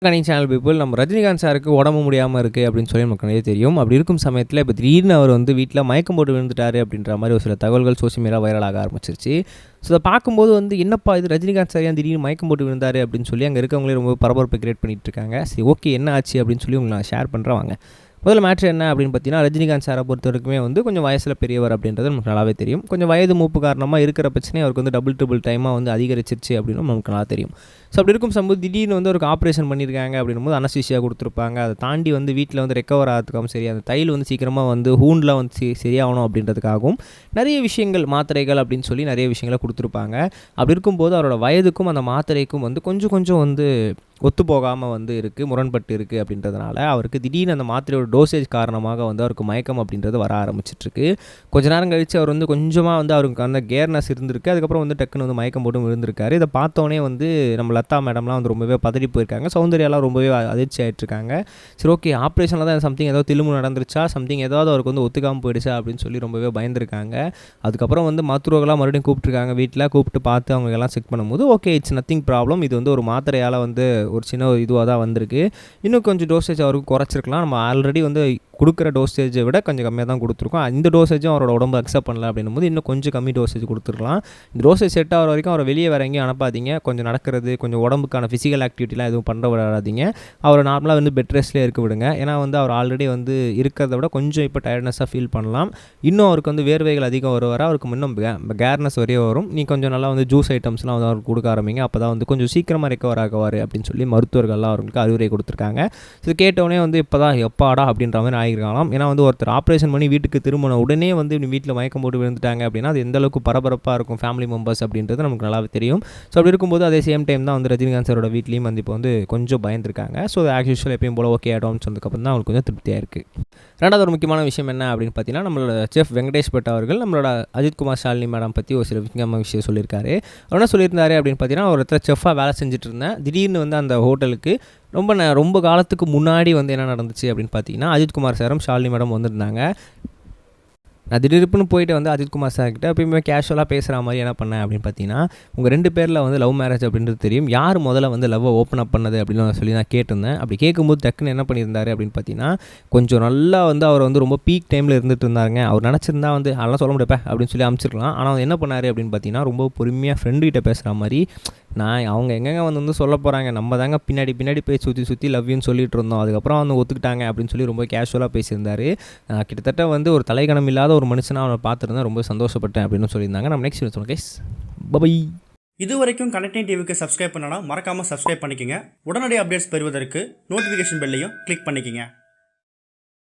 கனிங் channel people நம்ம ரஜினிகாந்த் சாருக்கு உடம்பு முடியாமல் இருக்குது அப்படின்னு சொல்லி நமக்கு நிறைய தெரியும். அப்படி இருக்கும் சமயத்தில் இப்போ திடீர்னு அவர் வந்து வீட்டில் மயக்கம் போட்டு விழுந்துட்டாரு அப்படின்ற மாதிரி ஒரு சில தகவல்கள் சோசியல் மீடியா வைரலாக ஆரம்பிச்சிருச்சு. ஸோ அதை பார்க்கும்போது வந்து என்னப்பா இது ரஜினிகாந்த் சார் ஏன் திடீர்னு மயக்கம் போட்டு விழுந்தாரு அப்படின்னு சொல்லி அங்கே இருக்கவங்களே ரொம்ப பரபரப்பு கிரியேட் பண்ணிட்டு இருக்காங்க. சரி, ஓகே, என்ன ஆச்சு அப்படின்னு சொல்லி உங்களுக்கு நான் ஷேர் பண்ணுறேன் வாங்க. முதல்ல மேட்ரு என்ன அப்படின்னு பார்த்தீங்கன்னா, ரஜினிகாந்த் சாரை பொறுத்த வரைக்குமே வந்து கொஞ்சம் வயசில் பெரியவர் அப்படின்றது நமக்கு நல்லாவே தெரியும். கொஞ்சம் வயது மூப்பு காரணமாக இருக்கிற பிரச்சனை அவருக்கு வந்து டபுள் டைமாக வந்து அதிகரிச்சிருச்சு அப்படின்னு நமக்கு நல்லா தெரியும். ஸோ அப்படி இருக்கும் சம்பவம் திடீர்னு வந்து அவருக்கு ஆப்ரேஷன் பண்ணியிருக்காங்க அப்படின்னும் அனஸ்தீசியா கொடுத்துருப்பாங்க. அதை தாண்டி வந்து வீட்டில் வந்து ரெக்கவர் ஆகிறதுக்காகவும் சரி, அந்த தையல் வந்து சீக்கிரமாக வந்து ஹூண்டில் வந்து சரியாகணும் அப்படின்றதுக்காகவும் நிறைய விஷயங்கள் மாத்திரைகள் அப்படின்னு சொல்லி நிறைய விஷயங்களை கொடுத்துருப்பாங்க. அப்படி இருக்கும்போது அவரோட வயதுக்கும் அந்த மாத்திரைக்கும் வந்து கொஞ்சம் வந்து ஒத்து போகாமல் வந்து இருக்குது, முரண்பட்டு இருக்குது. அப்படின்றதுனால அவருக்கு திடீர்னு அந்த மாத்திரையோட டோசேஜ் காரணமாக வந்து அவருக்கு மயக்கம் அப்படின்றது வர ஆரம்பிச்சிட்ருக்கு. கொஞ்ச நேரம் கழித்து அவர் வந்து கொஞ்சமாக வந்து அவருக்கு அந்த கேர்னஸ் இருந்திருக்கு. அதுக்கப்புறம் வந்து டக்குன்னு வந்து மயக்கம் போட்டு விழுந்திருக்காரு. இதை பார்த்தோன்னே வந்து நம்ம லதா மேடம்லாம் வந்து ரொம்பவே பதறி போயிருக்காங்க. சௌந்தர்யாலாம் ரொம்பவே அதிர்ச்சி ஆகிட்ருக்காங்க. சரி, ஓகே, ஆப்ரேஷனில் தான் சம்திங் ஏதோ திலும்பு நடந்துருச்சா, சம்திங் ஏதாவது அவருக்கு வந்து ஒத்துக்காமல் போயிடுச்சா அப்படின்னு சொல்லி ரொம்பவே பயந்துருக்காங்க. அதுக்கப்புறம் வந்து மருத்துவர்களாக மறுபடியும் கூப்பிட்டுருக்காங்க. வீட்டில் கூப்பிட்டு பார்த்து அவங்க எல்லாம் செக் பண்ணும்போது ஓகே, இட்ஸ் நத்திங் ப்ராப்ளம், இது வந்து ஒரு மாத்திரையால் வந்து ஒரு சின்ன இதுவாக தான் வந்திருக்கு. இன்னும் கொஞ்சம் டோசேஜ் அவருக்கு குறைச்சிருக்கலாம். நம்ம ஆல்ரெடி வந்து கொடுக்குற டோசேஜை விட கொஞ்சம் கம்மியாக தான் கொடுத்துருக்கோம். இந்த டோசேஜும் அவரோட உடம்பு அக்செப்ட் பண்ணல அப்படின்னும் போது இன்னும் கொஞ்சம் கம்மி டோசேஜ் கொடுத்துருக்கலாம். இந்த டோசேஜ் செட் ஆகிற வரைக்கும் அவரை வெளியே வேறு எங்கேயும் அனுப்பாதீங்க. கொஞ்சம் நடக்கிறது, கொஞ்சம் உடம்புக்கான ஃபிசிக்கல் ஆக்டிவிட்டிலாம் எதுவும் பண்ண விடாதீங்க. அவரை நார்மலாக வந்து பெட் ரெஸ்ட்லேயே இருக்க விடுங்க. ஏன்னா வந்து அவர் ஆல்ரெடி வந்து இருக்கிறத விட கொஞ்சம் இப்போ டயர்ட்னஸாக ஃபீல் பண்ணலாம். இன்னும் அவருக்கு வந்து வேர்வைகள் அதிகம் வர அவருக்கு இன்னும் கேர்னஸ் வரையே வரும். நீ கொஞ்சம் நல்லா வந்து ஜூஸ் ஐட்டம்ஸ்லாம் வந்து அவருக்கு கொடுக்க ஆரம்பிங்க. அப்போ தான் வந்து கொஞ்சம் சீக்கிரமாக ரெக்கவர் ஆகுவார் அப்படின்னு சொல்லி மருத்துவர்கள்லாம் அவங்களுக்கு அறிவுரை கொடுத்துருக்காங்க. ஸோ கேட்டவுடனே வந்து இப்போ தான் எப்பாடா அப்படின்ற மாதிரி ஆகிருக்கலாம். ஏன்னா வந்து ஒருத்தர் ஆப்ரேஷன் பண்ணி வீட்டுக்கு திரும்பின உடனே வந்து வீட்டில் மயக்கம் போட்டு விழுந்துட்டாங்க அப்படின்னா அது எந்த அளவுக்கு பரபரப்பாக இருக்கும் ஃபேமிலி மெம்பர்ஸ் அப்படின்றது நமக்கு நல்லாவே தெரியும். ஸோ அப்படி இருக்கும்போது அதே சேம் டைம் தான் வந்து ரஜினிகாந்த் சாரோட வீட்லேயும் வந்து இப்போ வந்து கொஞ்சம் பயந்துருக்காங்க. ஸோ ஆஸ் யூஷுவல் எப்பயும் போல ஓகே ஆகிடும்னு சொன்னதுக்கப்புறம் தான் அவங்களுக்கு கொஞ்சம் திருப்தியாக இருக்குது. ரெண்டாவது ஒரு முக்கியமான விஷயம் என்ன அப்படின்னு பார்த்தீங்கன்னா, நம்மளோட செஃப் வெங்கடேஷ் பட் அவர்கள் நம்மளோட அஜித்குமார் ஷாலினி மேடம் பற்றி ஒரு சில முக்கியமான விஷயம் சொல்லியிருக்காரு. அவர் என்ன சொல்லியிருந்தாரு அப்படின்னு பார்த்தீங்கன்னா, ஒரு இடத்துல செஃப்பாக வேலை செஞ்சுட்டு இருந்தேன். திடீர்னு வந்து அந்த ஹோட்டலுக்கு ரொம்ப காலத்துக்கு முன்னாடி வந்து என்ன நடந்துச்சு அப்படின்னு பார்த்தீங்கன்னா, அஜித்குமார் சாரும் ஷாலினி மேடம் வந்திருந்தாங்க. நான் திடீர்னு போயிட்டு வந்து அஜித்குமார் சார் கிட்ட எப்பயுமே கேஷுவலாக பேசுகிற மாதிரி என்ன பண்ணேன் அப்படின்னு பார்த்தீங்கன்னா, உங்கள் 2 பேரில் வந்து லவ் மேரேஜ் அப்படின்றது தெரியும், யார் முதல்ல வந்து லவ்வை ஓப்பன் அப் பண்ணது அப்படின்னு சொல்லி நான் கேட்டிருந்தேன். அப்படி கேட்கும்போது டக்குன்னு என்ன பண்ணியிருந்தாரு அப்படின்னு பார்த்தீங்கன்னா, கொஞ்சம் நல்லா வந்து அவர் வந்து ரொம்ப பீக் டைமில் இருந்துட்டு இருந்தாருங்க. அவர் நினச்சிருந்தா வந்து அதெல்லாம் சொல்ல முடியப்ப அப்படின்னு சொல்லி அனுப்பிச்சிருக்கலாம். ஆனால் என்ன பண்ணார் அப்படின்னு பார்த்தீங்கன்னா, ரொம்ப பொறுமையாக ஃப்ரெண்டுகிட்ட பேசுகிற மாதிரி, நான் அவங்க எங்கெங்கே வந்து சொல்ல போகிறாங்க, நம்ம தாங்க பின்னாடி போய் சுற்றி லவ்யூன்னு சொல்லிட்டு இருந்தோம், அதுக்கப்புறம் வந்து ஒத்துக்கிட்டாங்க அப்படின்னு சொல்லி ரொம்ப கேஷுவலாக பேசியிருந்தார். கிட்டத்தட்ட வந்து ஒரு தலைகணம் இல்லாத ஒரு மனுஷனாக அவனை பார்த்துருந்தேன், ரொம்ப சந்தோஷப்பட்டேன் அப்படின்னு சொல்லியிருந்தாங்க. நம்ம நெக்ஸ்ட் சொல்லுங்கள் கைஸ், பை. இது வரைக்கும் கனெக்டிங் டிவிக்கு சப்ஸ்கிரைப் பண்ணனா மறக்காமல் சப்ஸ்கிரைப் பண்ணிக்கங்க. உடனடி அப்டேட்ஸ் பெறுவதற்கு நோட்டிஃபிகேஷன் பெல்லையும் கிளிக் பண்ணிக்கங்க.